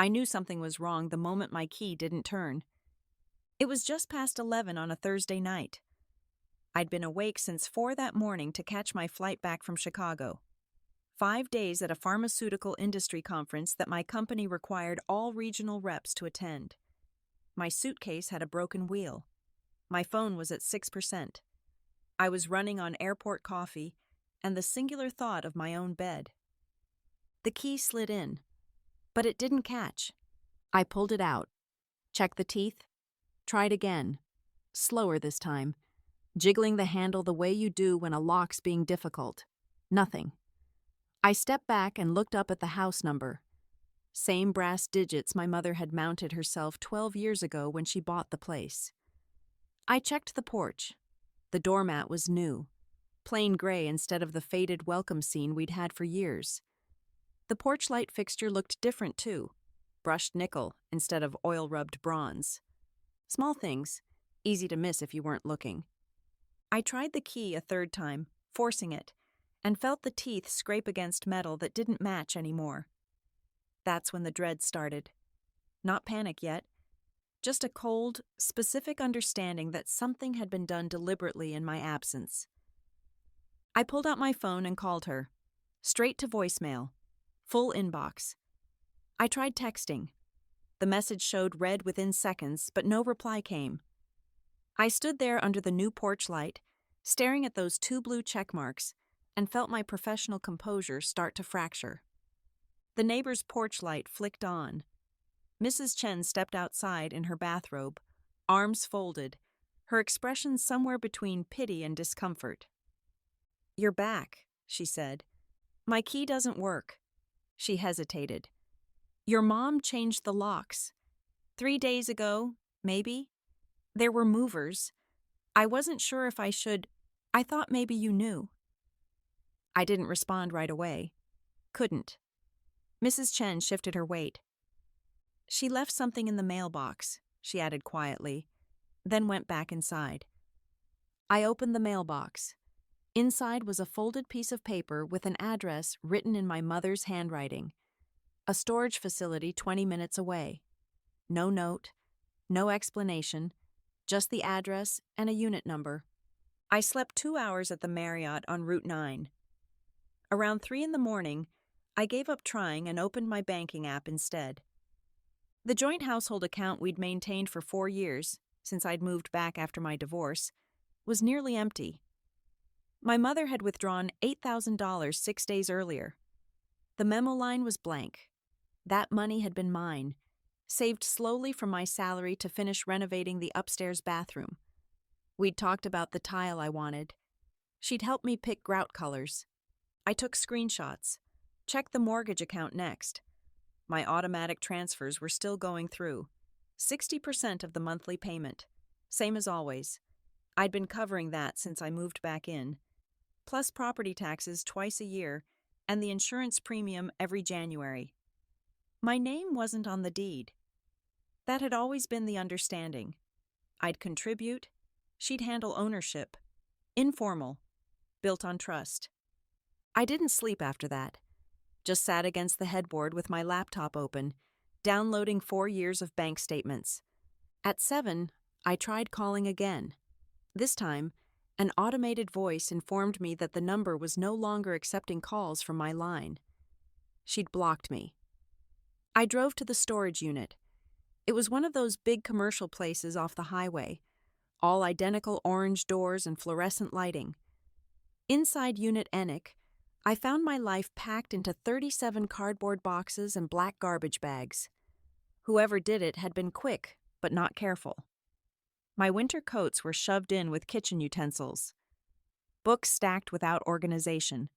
I knew something was wrong the moment my key didn't turn. It was just past 11 on a Thursday night. I'd been awake since 4 that morning to catch my flight back from Chicago. 5 days at a pharmaceutical industry conference that my company required all regional reps to attend. My suitcase had a broken wheel. My phone was at 6%. I was running on airport coffee and the singular thought of my own bed. The key slid in, but it didn't catch. I pulled it out, checked the teeth, tried again, slower this time, jiggling the handle the way you do when a lock's being difficult. Nothing. I stepped back and looked up at the house number. Same brass digits my mother had mounted herself 12 years ago when she bought the place. I checked the porch. The doormat was new, plain gray instead of the faded welcome scene we'd had for years. The porch light fixture looked different too, brushed nickel instead of oil-rubbed bronze. Small things, easy to miss if you weren't looking. I tried the key a third time, forcing it, and felt the teeth scrape against metal that didn't match anymore. That's when the dread started. Not panic yet, just a cold, specific understanding that something had been done deliberately in my absence. I pulled out my phone and called her. Straight to voicemail. Full inbox. I tried texting. The message showed read within seconds, but no reply came. I stood there under the new porch light, staring at those 2 blue check marks, and felt my professional composure start to fracture. The neighbor's porch light flicked on. Mrs. Chen stepped outside in her bathrobe, arms folded, her expression somewhere between pity and discomfort. "You're back," she said. "My key doesn't work." She hesitated. "Your mom changed the locks. 3 days ago, maybe. There were movers. I wasn't sure if I should. I thought maybe you knew." I didn't respond right away. Couldn't. Mrs. Chen shifted her weight. "She left something in the mailbox," she added quietly, then went back inside. I opened the mailbox. Inside was a folded piece of paper with an address written in my mother's handwriting. A storage facility 20 minutes away. No note, no explanation, just the address and a unit number. I slept 2 hours at the Marriott on Route 9. Around 3 in the morning, I gave up trying and opened my banking app instead. The joint household account we'd maintained for 4 years, since I'd moved back after my divorce, was nearly empty. My mother had withdrawn $8,000 6 days earlier. The memo line was blank. That money had been mine, saved slowly from my salary to finish renovating the upstairs bathroom. We'd talked about the tile I wanted. She'd helped me pick grout colors. I took screenshots, checked the mortgage account next. My automatic transfers were still going through. 60% of the monthly payment. Same as always. I'd been covering that since I moved back in. Plus property taxes twice a year and the insurance premium every January. My name wasn't on the deed. That had always been the understanding. I'd contribute, she'd handle ownership. Informal, built on trust. I didn't sleep after that. Just sat against the headboard with my laptop open, downloading 4 years of bank statements. At 7, I tried calling again. This time, an automated voice informed me that the number was no longer accepting calls from my line. She'd blocked me. I drove to the storage unit. It was one of those big commercial places off the highway, all identical orange doors and fluorescent lighting. Inside Unit Enoch, I found my life packed into 37 cardboard boxes and black garbage bags. Whoever did it had been quick, but not careful. My winter coats were shoved in with kitchen utensils. Books stacked without organization.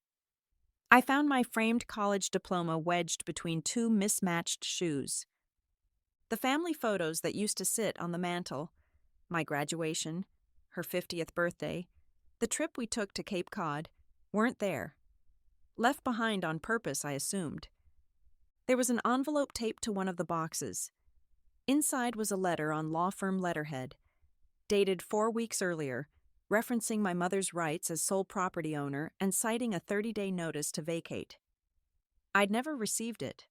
I found my framed college diploma wedged between 2 mismatched shoes. The family photos that used to sit on the mantel, my graduation, her 50th birthday, the trip we took to Cape Cod, weren't there. Left behind on purpose, I assumed. There was an envelope taped to one of the boxes. Inside was a letter on law firm letterhead, dated 4 weeks earlier, referencing my mother's rights as sole property owner and citing a 30-day notice to vacate. I'd never received it.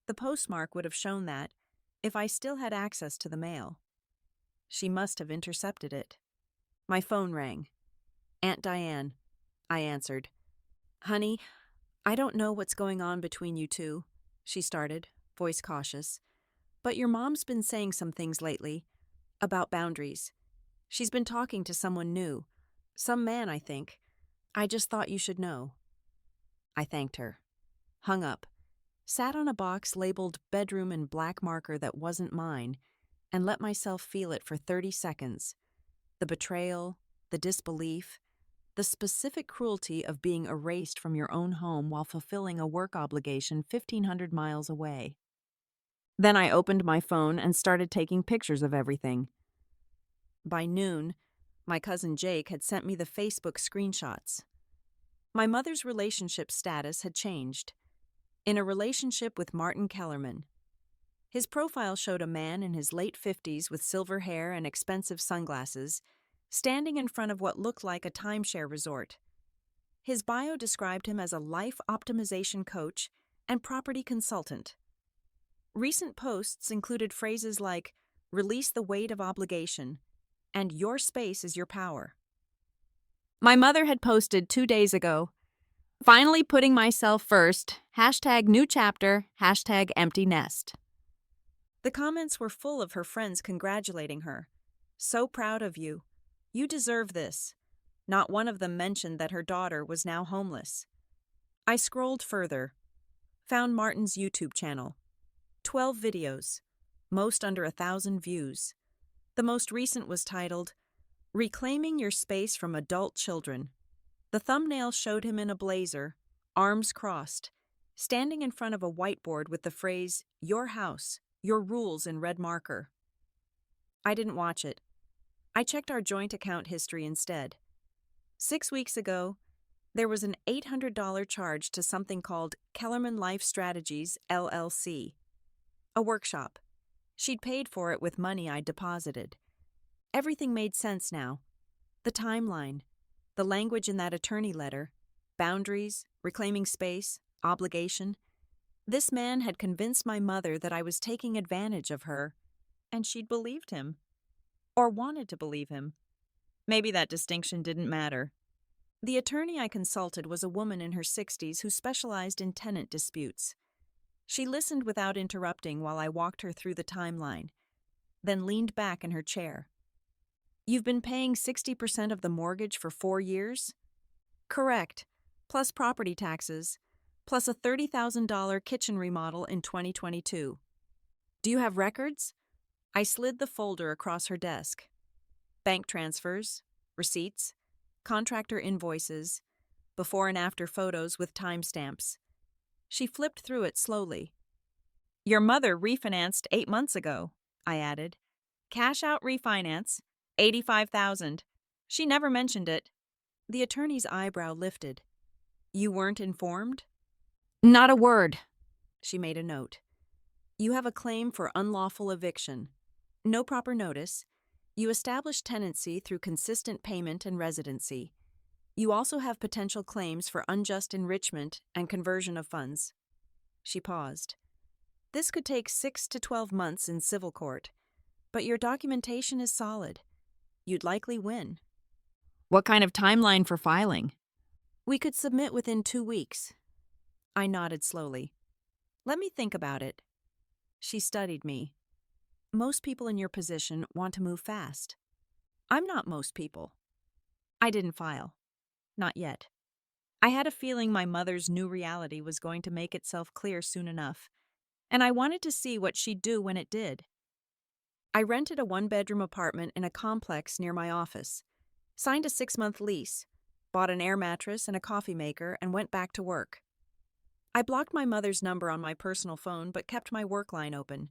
The postmark would have shown that, if I still had access to the mail. She must have intercepted it. My phone rang. Aunt Diane, I answered. Honey, I don't know what's going on between you two, she started, voice cautious. But your mom's been saying some things lately. About boundaries. She's been talking to someone new. Some man, I think. I just thought you should know. I thanked her. Hung up. Sat on a box labeled bedroom in black marker that wasn't mine, and let myself feel it for 30 seconds. The betrayal, the disbelief, the specific cruelty of being erased from your own home while fulfilling a work obligation 1,500 miles away. Then I opened my phone and started taking pictures of everything. By noon, my cousin Jake had sent me the Facebook screenshots. My mother's relationship status had changed. In a relationship with Martin Kellerman. His profile showed a man in his late 50s with silver hair and expensive sunglasses, standing in front of what looked like a timeshare resort. His bio described him as a life optimization coach and property consultant. Recent posts included phrases like, "Release the weight of obligation," and "Your space is your power." My mother had posted 2 days ago, "Finally putting myself first, #new chapter, #empty nest." The comments were full of her friends congratulating her. "So proud of you. You deserve this." Not one of them mentioned that her daughter was now homeless. I scrolled further. Found Martin's YouTube channel. 12 videos, most under 1,000 views. The most recent was titled, "Reclaiming Your Space from Adult Children." The thumbnail showed him in a blazer, arms crossed, standing in front of a whiteboard with the phrase, "Your house, your rules" in red marker. I didn't watch it. I checked our joint account history instead. 6 weeks ago, there was an $800 charge to something called Kellerman Life Strategies, LLC. A workshop. She'd paid for it with money I'd deposited. Everything made sense now. The timeline, the language in that attorney letter, boundaries, reclaiming space, obligation. This man had convinced my mother that I was taking advantage of her, and she'd believed him. Or wanted to believe him. Maybe that distinction didn't matter. The attorney I consulted was a woman in her 60s who specialized in tenant disputes. She listened without interrupting while I walked her through the timeline, then leaned back in her chair. "You've been paying 60% of the mortgage for 4 years?" "Correct, plus property taxes, plus a $30,000 kitchen remodel in 2022. "Do you have records?" I slid the folder across her desk. Bank transfers, receipts, contractor invoices, before and after photos with timestamps. She flipped through it slowly. "Your mother refinanced 8 months ago," I added. "Cash out refinance, $85,000. She never mentioned it." The attorney's eyebrow lifted. "You weren't informed?" "Not a word." She made a note. "You have a claim for unlawful eviction. No proper notice. You established tenancy through consistent payment and residency. You also have potential claims for unjust enrichment and conversion of funds." She paused. "This could take 6 to 12 months in civil court, but your documentation is solid. You'd likely win." "What kind of timeline for filing?" "We could submit within 2 weeks." I nodded slowly. "Let me think about it." She studied me. "Most people in your position want to move fast. I'm not most people." I didn't file. Not yet. I had a feeling my mother's new reality was going to make itself clear soon enough, and I wanted to see what she'd do when it did. I rented a 1-bedroom apartment in a complex near my office, signed a 6-month lease, bought an air mattress and a coffee maker, and went back to work. I blocked my mother's number on my personal phone but kept my work line open,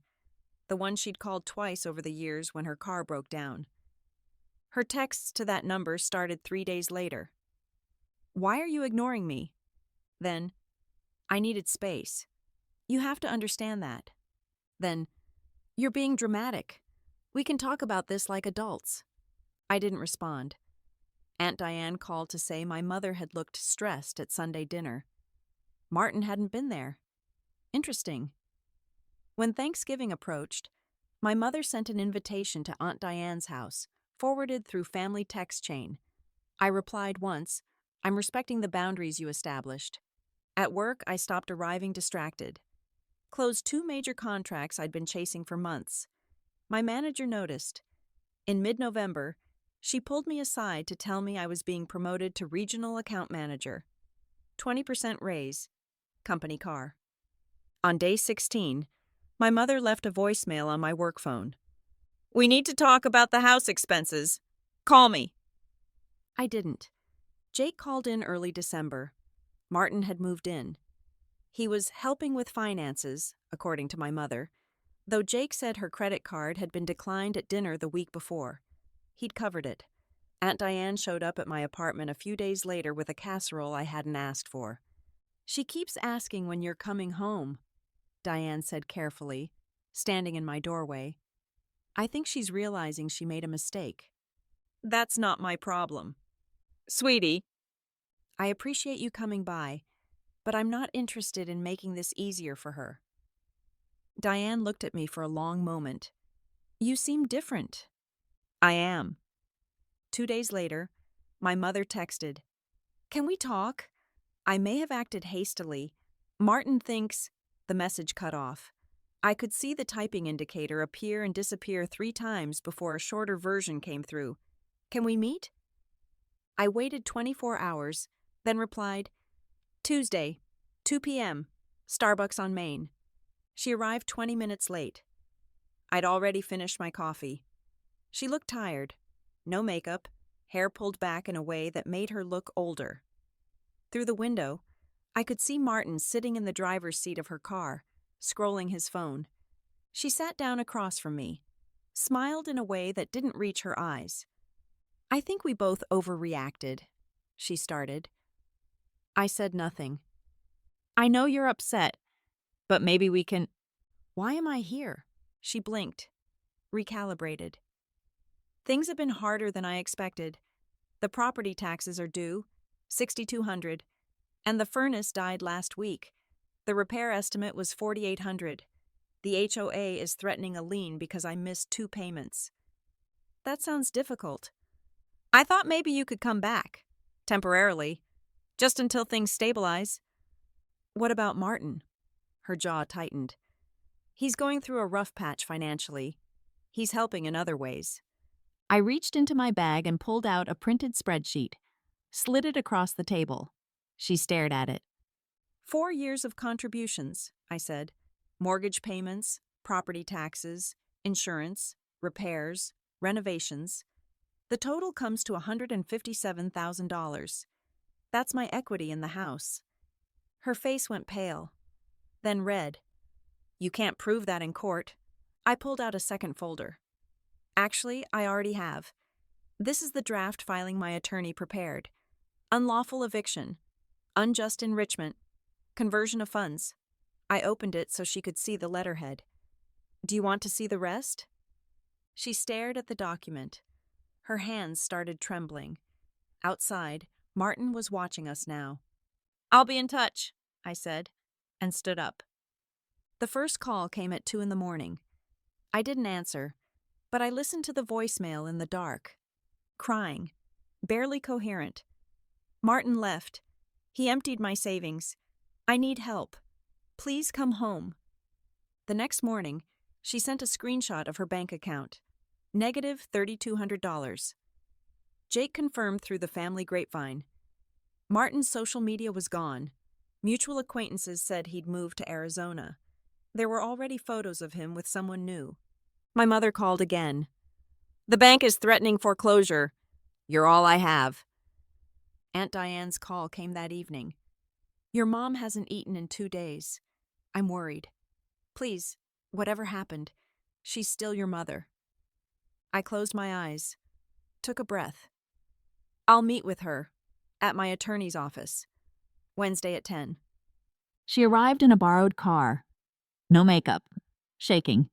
the one she'd called twice over the years when her car broke down. Her texts to that number started 3 days later. "Why are you ignoring me?" Then, "I needed space. You have to understand that." Then, "You're being dramatic. We can talk about this like adults." I didn't respond. Aunt Diane called to say my mother had looked stressed at Sunday dinner. Martin hadn't been there. Interesting. When Thanksgiving approached, my mother sent an invitation to Aunt Diane's house, forwarded through family text chain. I replied once, "I'm respecting the boundaries you established." At work, I stopped arriving distracted. Closed 2 major contracts I'd been chasing for months. My manager noticed. In mid-November, she pulled me aside to tell me I was being promoted to regional account manager. 20% raise. Company car. On day 16, my mother left a voicemail on my work phone. "We need to talk about the house expenses. Call me." I didn't. Jake called in early December. Martin had moved in. He was helping with finances, according to my mother, though Jake said her credit card had been declined at dinner the week before. He'd covered it. Aunt Diane showed up at my apartment a few days later with a casserole I hadn't asked for. "She keeps asking when you're coming home," Diane said carefully, standing in my doorway. "I think she's realizing she made a mistake." "That's not my problem." "Sweetie." "I appreciate you coming by, but I'm not interested in making this easier for her." Diane looked at me for a long moment. "You seem different." "I am." 2 days later, my mother texted, "Can we talk? I may have acted hastily. Martin thinks—" The message cut off. I could see the typing indicator appear and disappear 3 times before a shorter version came through. "Can we meet?" I waited 24 hours, then replied, "Tuesday, 2 p.m., Starbucks on Main." She arrived 20 minutes late. I'd already finished my coffee. She looked tired. No makeup, hair pulled back in a way that made her look older. Through the window, I could see Martin sitting in the driver's seat of her car, scrolling his phone. She sat down across from me, smiled in a way that didn't reach her eyes. "I think we both overreacted," she started. I said nothing. "I know you're upset, but maybe we can—" "Why am I here?" She blinked, recalibrated. "Things have been harder than I expected. The property taxes are due, $6,200, and the furnace died last week. The repair estimate was $4,800. The HOA is threatening a lien because I missed 2 payments." "That sounds difficult." "I thought maybe you could come back. Temporarily. Just until things stabilize." "What about Martin?" Her jaw tightened. "He's going through a rough patch financially. He's helping in other ways." I reached into my bag and pulled out a printed spreadsheet, slid it across the table. She stared at it. 4 years of contributions," I said. "Mortgage payments, property taxes, insurance, repairs, renovations. The total comes to $157,000. That's my equity in the house." Her face went pale, then red. "You can't prove that in court." I pulled out a second folder. "Actually, I already have. This is the draft filing my attorney prepared. Unlawful eviction, unjust enrichment, conversion of funds." I opened it so she could see the letterhead. "Do you want to see the rest?" She stared at the document. Her hands started trembling. Outside, Martin was watching us now. "I'll be in touch," I said, and stood up. The first call came at 2 in the morning. I didn't answer, but I listened to the voicemail in the dark. Crying, barely coherent. "Martin left. He emptied my savings. I need help. Please come home." The next morning, she sent a screenshot of her bank account. Negative $3,200. Jake confirmed through the family grapevine. Martin's social media was gone. Mutual acquaintances said he'd moved to Arizona. There were already photos of him with someone new. My mother called again. "The bank is threatening foreclosure. You're all I have." Aunt Diane's call came that evening. "Your mom hasn't eaten in 2 days. I'm worried. Please, whatever happened, she's still your mother." I closed my eyes, took a breath. "I'll meet with her at my attorney's office, Wednesday at 10. She arrived in a borrowed car. No makeup. Shaking.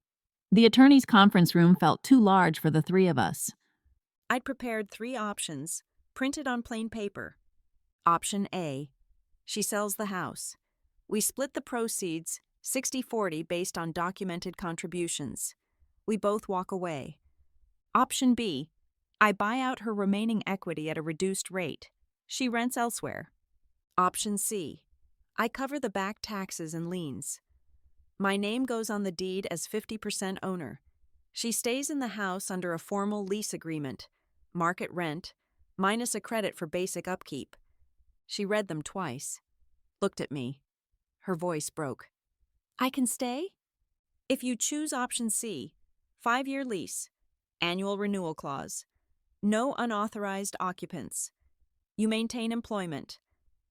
The attorney's conference room felt too large for the 3 of us. I'd prepared 3 options, printed on plain paper. Option A: she sells the house. We split the proceeds 60/40 based on documented contributions. We both walk away. Option B, I buy out her remaining equity at a reduced rate. She rents elsewhere. Option C, I cover the back taxes and liens. My name goes on the deed as 50% owner. She stays in the house under a formal lease agreement, market rent, minus a credit for basic upkeep. She read them twice, looked at me. Her voice broke. I can stay? If you choose option C, 5-year lease, annual renewal clause, no unauthorized occupants. You maintain employment.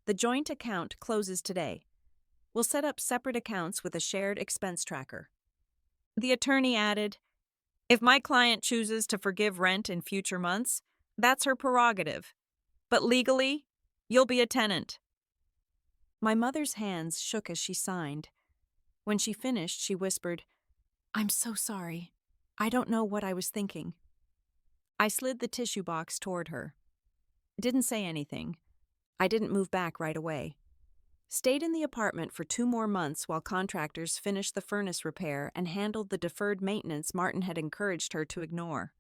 The joint account closes today. We'll set up separate accounts with a shared expense tracker. The attorney added, if my client chooses to forgive rent in future months, that's her prerogative. But legally, you'll be a tenant. My mother's hands shook as she signed. When she finished, she whispered, I'm so sorry. I don't know what I was thinking. I slid the tissue box toward her. Didn't say anything. I didn't move back right away. Stayed in the apartment for 2 more months while contractors finished the furnace repair and handled the deferred maintenance Martin had encouraged her to ignore.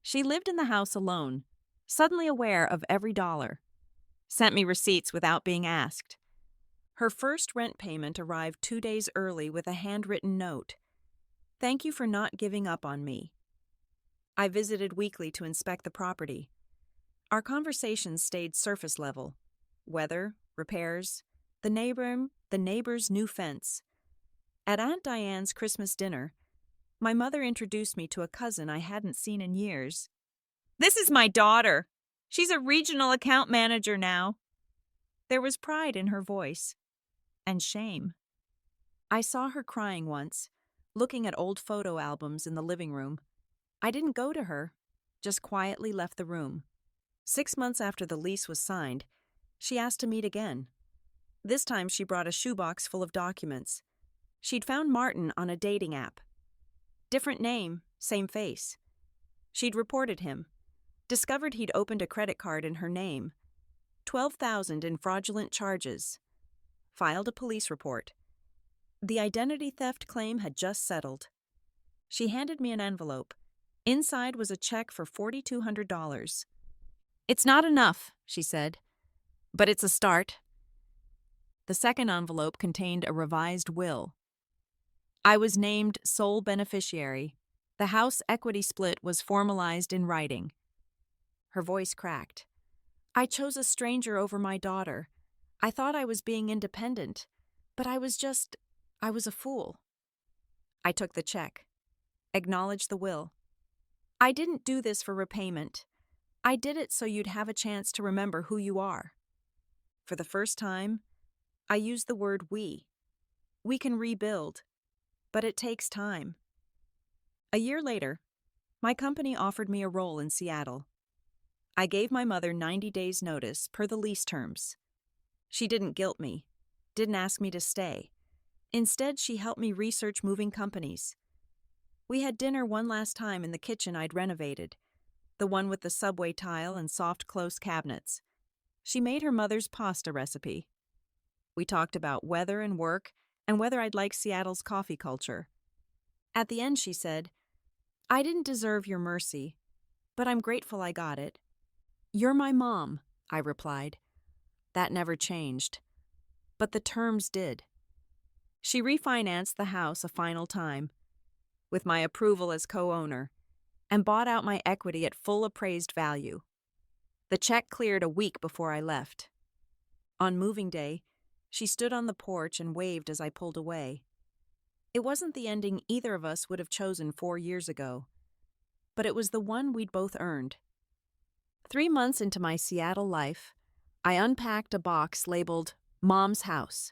She lived in the house alone, suddenly aware of every dollar. Sent me receipts without being asked. Her first rent payment arrived 2 days early with a handwritten note. Thank you for not giving up on me. I visited weekly to inspect the property. Our conversations stayed surface level. Weather, repairs, the neighbor's new fence. At Aunt Diane's Christmas dinner, my mother introduced me to a cousin I hadn't seen in years. This is my daughter. She's a regional account manager now. There was pride in her voice. And shame. I saw her crying once, looking at old photo albums in the living room. I didn't go to her, just quietly left the room. 6 months after the lease was signed, she asked to meet again. This time she brought a shoebox full of documents. She'd found Martin on a dating app. Different name, same face. She'd reported him, discovered he'd opened a credit card in her name, $12,000 in fraudulent charges, filed a police report. The identity theft claim had just settled. She handed me an envelope. Inside was a check for $4,200. It's not enough, she said, but it's a start. The second envelope contained a revised will. I was named sole beneficiary. The house equity split was formalized in writing. Her voice cracked. I chose a stranger over my daughter. I thought I was being independent, but I was a fool. I took the check, acknowledged the will. I didn't do this for repayment. I did it so you'd have a chance to remember who you are. For the first time, I used the word we. We can rebuild, but it takes time. A year later, my company offered me a role in Seattle. I gave my mother 90 days' notice per the lease terms. She didn't guilt me, didn't ask me to stay. Instead, she helped me research moving companies. We had dinner one last time in the kitchen I'd renovated, the one with the subway tile and soft close cabinets. She made her mother's pasta recipe. We talked about weather and work and whether I'd like Seattle's coffee culture. At the end, she said, I didn't deserve your mercy, but I'm grateful I got it. You're my mom, I replied. That never changed. But the terms did. She refinanced the house a final time, with my approval as co-owner, and bought out my equity at full appraised value. The check cleared a week before I left. On moving day, she stood on the porch and waved as I pulled away. It wasn't the ending either of us would have chosen 4 years ago, but it was the one we'd both earned. 3 months into my Seattle life, I unpacked a box labeled Mom's House.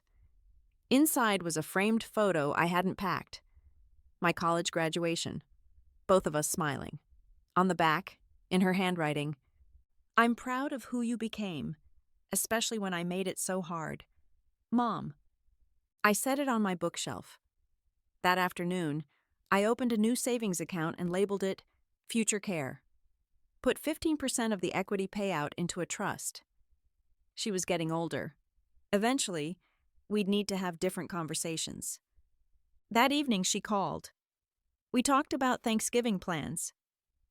Inside was a framed photo I hadn't packed. My college graduation. Both of us smiling. On the back, in her handwriting, I'm proud of who you became, especially when I made it so hard. Mom. I set it on my bookshelf. That afternoon, I opened a new savings account and labeled it Future Care. Put 15% of the equity payout into a trust. She was getting older. Eventually, we'd need to have different conversations. That evening, she called. We talked about Thanksgiving plans,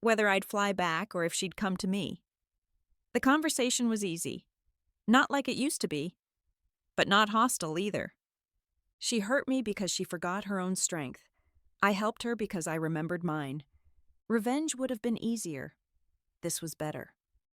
whether I'd fly back or if she'd come to me. The conversation was easy, not like it used to be, but not hostile either. She hurt me because she forgot her own strength. I helped her because I remembered mine. Revenge would have been easier. This was better.